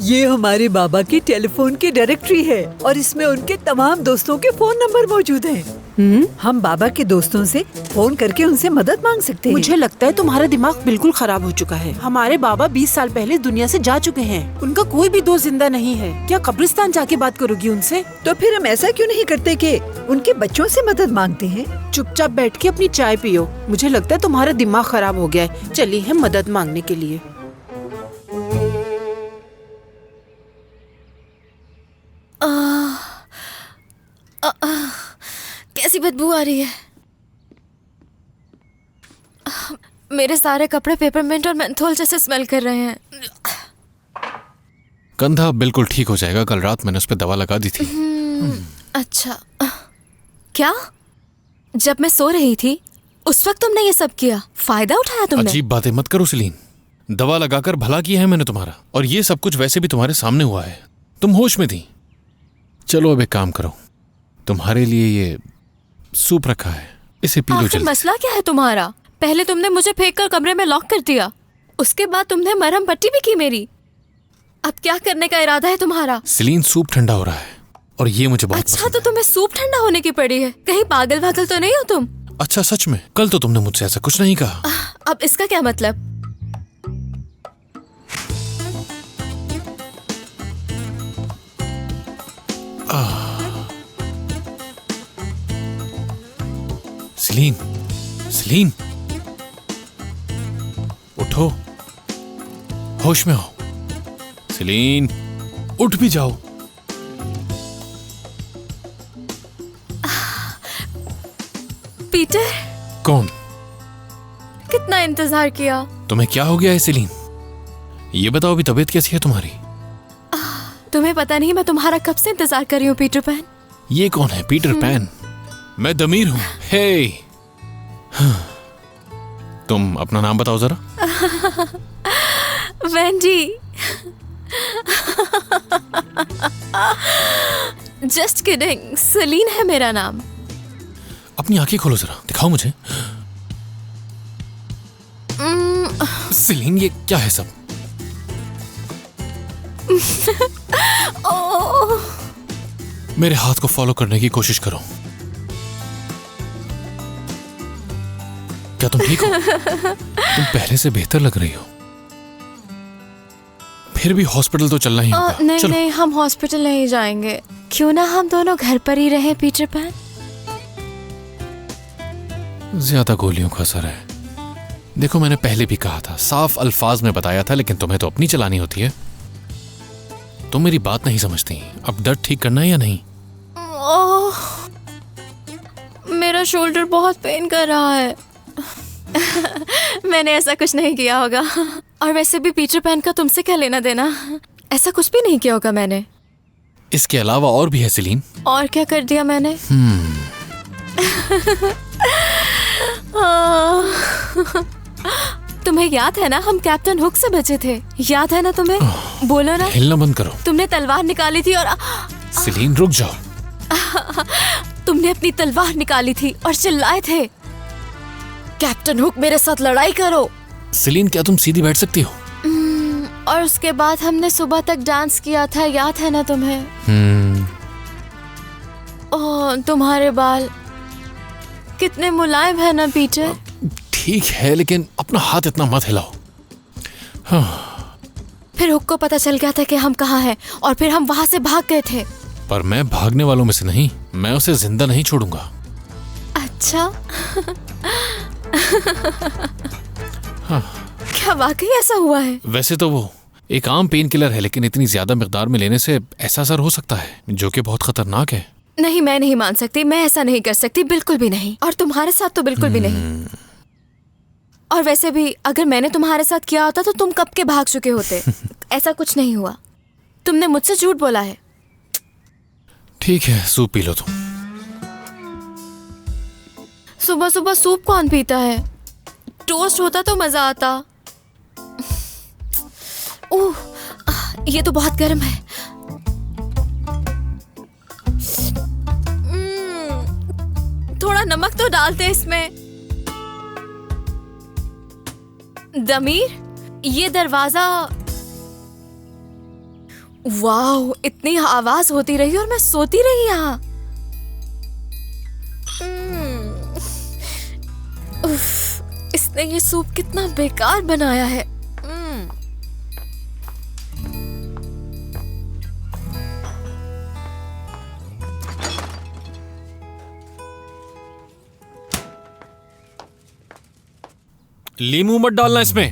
ये हमारे बाबा की टेलीफोन की डायरेक्टरी है और इसमें उनके तमाम दोस्तों के फोन नंबर मौजूद हैं। हम बाबा के दोस्तों से फोन करके उनसे मदद मांग सकते हैं। मुझे लगता है तुम्हारा दिमाग बिल्कुल खराब हो चुका है। हमारे बाबा 20 साल पहले दुनिया से जा चुके हैं। उनका कोई भी दोस्त जिंदा नहीं है। क्या कब्रिस्तान जाके बात करोगी उनसे? तो फिर हम ऐसा क्यों नहीं करते कि उनके बच्चों से मदद मांगते हैं? चुपचाप बैठ के अपनी चाय पियो। मुझे लगता है तुम्हारा दिमाग खराब हो गया है। चलिए हम मदद मांगने के लिए। कैसी बदबू आ रही है। मेरे सारे कपड़े पेपरमिंट और मेंथोल जैसे स्मेल कर रहे हैं। कंधा बिल्कुल ठीक हो जाएगा। कल रात मैंने उस पर दवा लगा दी थी। अच्छा, क्या? जब मैं सो रही थी उस वक्त तुमने ये सब किया? फायदा उठाया तुमने? अजीब बातें मत करो सेलिन। दवा लगाकर भला किया है मैंने तुम्हारा, और ये सब कुछ वैसे भी तुम्हारे सामने हुआ है। तुम होश में थी। चलो अब एक काम करो, तुम्हारे लिए ये सूप रखा है, इसे पी लो आखिर जल्दी। मसला क्या है तुम्हारा? पहले तुमने मुझे फेंक कर कमरे में लॉक कर दिया, उसके बाद तुमने मरहम पट्टी भी की मेरी। अब क्या करने का इरादा है तुम्हारा? सेलिन, सूप ठंडा हो रहा है और ये मुझे बहुत अच्छा, पसंद तो तुम्हें सूप ठंडा होने की पड़ी है? कहीं पागल वागल तो नहीं हो तुम? है। अच्छा, सच में? कल तो तुमने मुझसे ऐसा कुछ नहीं कहा। अब इसका क्या मतलब? सेलिन, सेलिन, उठो, होश में आओ। सेलिन, उठ भी जाओ। पीटर, कौन? कितना इंतजार किया। तुम्हें क्या हो गया है सेलिन? ये बताओ, अभी तबीयत कैसी है तुम्हारी? तुम्हें पता नहीं मैं तुम्हारा कब से इंतजार कर रही हूँ पीटर पैन। ये कौन है पीटर पैन? मैं दमीर हूं। हे, तुम अपना नाम बताओ जरा। वेंडी। जस्ट किडिंग, सेलिन है मेरा नाम। अपनी आंखें खोलो जरा, दिखाओ मुझे। सेलिन, ये क्या है सब? ओह, मेरे हाथ को फॉलो करने की कोशिश करो। क्या तुम ठीक हो? तुम पहले से बेहतर लग रही हो। फिर भी हॉस्पिटल तो चलना ही होगा। नहीं चलो। नहीं, हम हॉस्पिटल नहीं जाएंगे। क्यों ना हम दोनों घर पर ही रहें पीटर पैन? ज्यादा गोलियों का असर है। देखो, मैंने पहले भी कहा था, साफ अल्फाज में बताया था, लेकिन तुम्हें तो अपनी चलानी होती है। तुम मेरी बात नहीं समझती। अब दर्द ठीक करना है या नहीं? ओह, मेरा शोल्डर बहुत पेन कर रहा है। मैंने ऐसा कुछ नहीं किया होगा। और वैसे भी पीटर पैन का तुमसे क्या लेना देना? ऐसा कुछ भी नहीं किया होगा मैंने। इसके अलावा और भी है सेलिन। और क्या कर दिया मैंने? तुम्हें याद है ना, हम कैप्टन हुक से बचे थे? याद है ना तुम्हें? बोलो ना। हिलना बंद करो। तुमने तलवार निकाली थी और सेलिन, रुक जाओ। तुमने अपनी तलवार निकाली थी और चिल्लाए थे, कैप्टन हुक मेरे साथ लड़ाई करो। सेलिन, क्या तुम सीधी बैठ सकती हो? और उसके बाद हमने सुबह तक डांस किया था, याद है ना तुम्हें? ओह, तुम्हारे बाल कितने मुलायम है ना पीटर। ठीक है, लेकिन अपना हाथ इतना मत हिलाओ। फिर हुक को पता चल गया था कि हम कहाँ हैं और फिर हम वहां से भाग गए थे। पर मैं भागने वालों में से नहीं। मैं उसे जिंदा नहीं छोड़ूंगा। अच्छा। क्या वाकई ऐसा हुआ है? वैसे तो वो एक आम पेन किलर है, लेकिन इतनी ज्यादा मिकदार में लेने से ऐसा असर हो सकता है, जो कि बहुत खतरनाक है। नहीं, मैं नहीं मान सकती। मैं ऐसा नहीं कर सकती, बिल्कुल भी नहीं। और तुम्हारे साथ तो बिल्कुल भी नहीं। और वैसे भी अगर मैंने तुम्हारे साथ किया होता तो तुम कब के भाग चुके होते। ऐसा कुछ नहीं हुआ। तुमने मुझसे झूठ बोला है। ठीक है, सूप पी लो तुम। सुबह सुबह सूप कौन पीता है? टोस्ट होता तो मजा आता। ओह, ये तो बहुत गर्म है। थोड़ा नमक तो डालते इसमें। दमीर, ये दरवाजा वाह, इतनी आवाज होती रही और मैं सोती रही यहाँ। उफ, इसने ये सूप कितना बेकार बनाया है। लीमू मत डालना इसमें।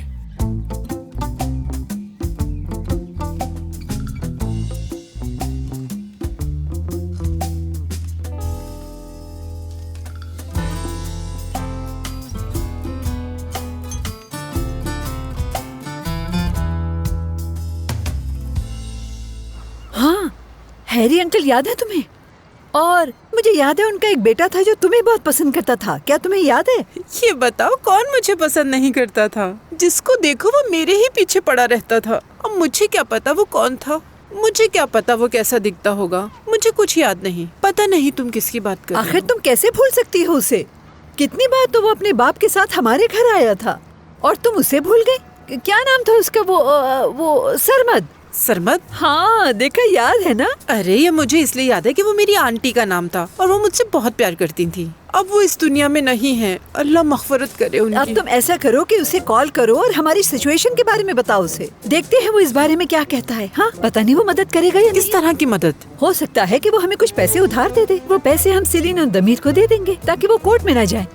हाँ, हैरी अंकल याद है तुम्हें? और मुझे याद है उनका एक बेटा था जो तुम्हें बहुत पसंद करता था। क्या तुम्हें याद है? ये बताओ कौन मुझे पसंद नहीं करता था? जिसको देखो वो मेरे ही पीछे पड़ा रहता था। अब मुझे क्या पता वो कौन था, मुझे क्या पता वो कैसा दिखता होगा। मुझे कुछ याद नहीं। पता नहीं तुम किसकी बात कर रहे हो। आखिर तुम कैसे भूल सकती हो उसे? कितनी बार तो वो अपने बाप के साथ हमारे घर आया था और तुम उसे भूल गई। क्या नाम था उसका? वो सरमद। सरमद? हाँ, देखा, याद है ना? अरे ये मुझे इसलिए याद है कि वो मेरी आंटी का नाम था और वो मुझसे बहुत प्यार करती थी। अब वो इस दुनिया में नहीं है, अल्लाह मग़फ़िरत करे उनकी। अब तुम ऐसा करो कि उसे कॉल करो और हमारी सिचुएशन के बारे में बताओ उसे। देखते हैं वो इस बारे में क्या कहता है। हाँ, पता नहीं वो मदद करेगा या किस तरह की मदद? हो सकता है कि वो हमें कुछ पैसे उधार दे दे। वो पैसे हम सेलिन और दमीर को दे देंगे ताकि वो कोर्ट में न जाए,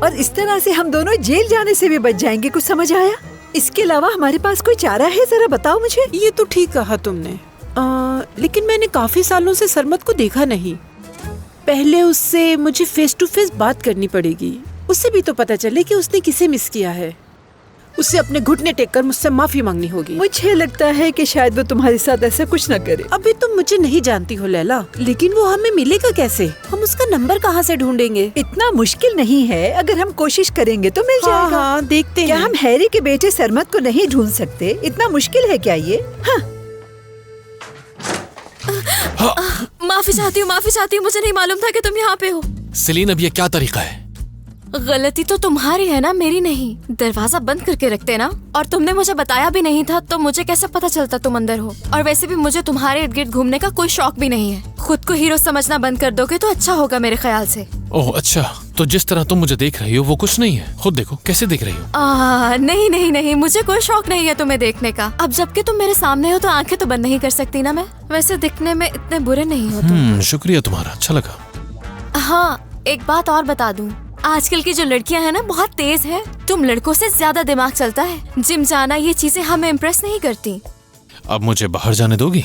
और इस तरह से हम दोनों जेल जाने से भी बच जाएंगे। कुछ समझ आया? इसके अलावा हमारे पास कोई चारा है? जरा बताओ मुझे। ये तो ठीक कहा तुमने, लेकिन मैंने काफी सालों से सरमद को देखा नहीं। पहले उससे मुझे फेस टू फेस बात करनी पड़ेगी। उससे भी तो पता चले कि उसने किसे मिस किया है। उसे अपने घुटने टेक कर मुझसे माफी मांगनी होगी। मुझे लगता है कि शायद वो तुम्हारे साथ ऐसा कुछ न करे। अभी तुम मुझे नहीं जानती हो लैला, लेकिन वो हमें मिलेगा कैसे? हम उसका नंबर कहाँ से ढूंढेंगे? इतना मुश्किल नहीं है, अगर हम कोशिश करेंगे तो मिल जाएगा। हाँ, देखते हैं। क्या हम हैरी के बेटे सरमद को नहीं ढूंढ सकते? इतना मुश्किल है क्या ये? हाँ। माफी चाहती हूँ, मुझे नहीं मालूम था कि तुम यहाँ पे हो। सेलिन, अब ये क्या तरीका है? गलती तो तुम्हारी है ना, मेरी नहीं। दरवाजा बंद करके रखते ना, और तुमने मुझे बताया भी नहीं था, तो मुझे कैसे पता चलता तुम अंदर हो? और वैसे भी मुझे तुम्हारे इर्द गिर्द घूमने का कोई शौक भी नहीं है। खुद को हीरो समझना बंद कर दोगे तो अच्छा होगा मेरे ख्याल से। ओह अच्छा, तो जिस तरह तुम मुझे देख रही हो वो कुछ नहीं है। खुद देखो कैसे देख रही हो। नहीं, मुझे कोई शौक नहीं है तुम्हें देखने का। अब जबकि तुम मेरे सामने हो तो आंखें तो बंद नहीं कर सकती ना मैं। वैसे दिखने में इतने बुरे नहीं हो तुम। शुक्रिया तुम्हारा, अच्छा लगा। हाँ, एक बात और बता दूं, आजकल की जो लड़कियां हैं ना बहुत तेज है। तुम लड़कों से ज्यादा दिमाग चलता है। जिम जाना, ये चीजें हमें इम्प्रेस नहीं करती। अब मुझे बाहर जाने दोगी?